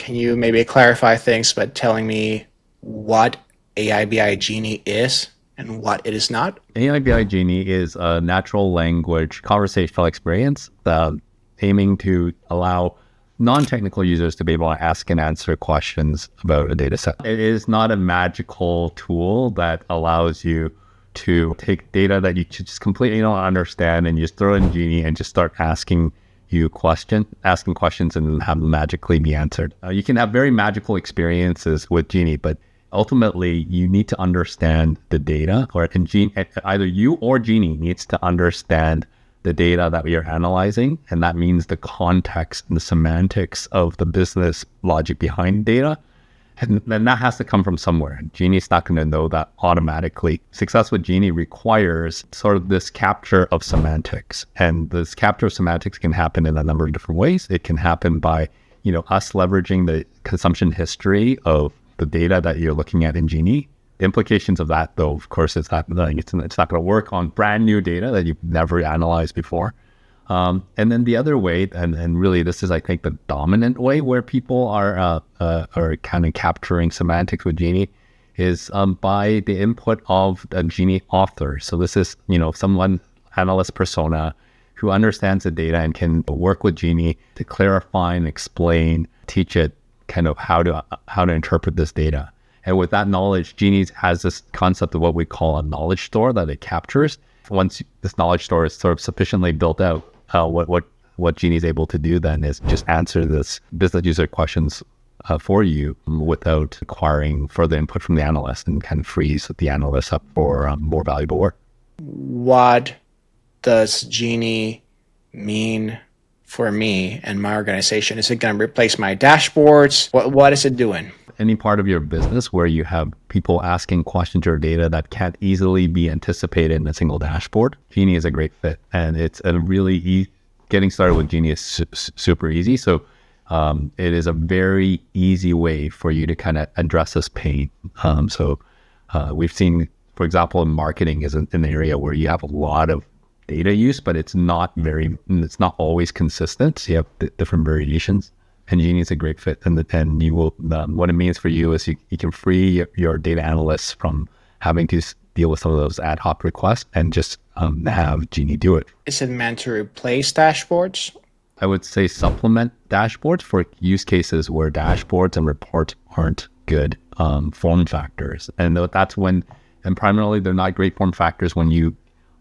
can you maybe clarify things by telling me what AIBI Genie is and what it is not? AIBI Genie is a natural language conversational experience aiming to allow non-technical users to be able to ask and answer questions about a data set. It is not a magical tool that allows you to take data that you just completely don't understand and you just throw in Genie and just start asking questions and have them magically be answered. You can have very magical experiences with Genie, but ultimately you need to understand the data, or either you or Genie needs to understand the data that we are analyzing, and that means the context and the semantics of the business logic behind data. And then that has to come from somewhere. Genie's not going to know that automatically. Success with Genie requires sort of this capture of semantics. And this capture of semantics can happen in a number of different ways. It can happen by, us leveraging the consumption history of the data that you're looking at in Genie. The implications of that, though, of course, is that it's not going to work on brand new data that you've never analyzed before. And then the other way, and really this is, I think, the dominant way where people are kind of capturing semantics with Genie is by the input of a Genie author. So this is, someone, analyst persona, who understands the data and can work with Genie to clarify and explain, teach it kind of how to interpret this data. And with that knowledge, Genie has this concept of what we call a knowledge store that it captures. Once this knowledge store is sort of sufficiently built out, what Genie is able to do then is just answer this business user questions for you without requiring further input from the analyst, and kind of frees the analyst up for more valuable work. What does Genie mean for me and my organization? Is it going to replace my dashboards? What is it doing? Any part of your business where you have people asking questions or data that can't easily be anticipated in a single dashboard, Genie is a great fit. And it's a really getting started with Genie is super easy. So it is a very easy way for you to kind of address this pain. We've seen, for example, in marketing is an area where you have a lot of data use, but it's not always consistent. So you have different variations. And Genie is a great fit, and you will. What it means for you is you can free your data analysts from having to deal with some of those ad hoc requests and just have Genie do it. Is it meant to replace dashboards? I would say supplement dashboards for use cases where dashboards and reports aren't good form factors, and that's when, and primarily they're not great form factors when you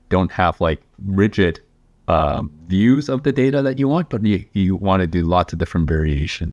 don't have like rigid views of the data that you want, but you want to do lots of different variation.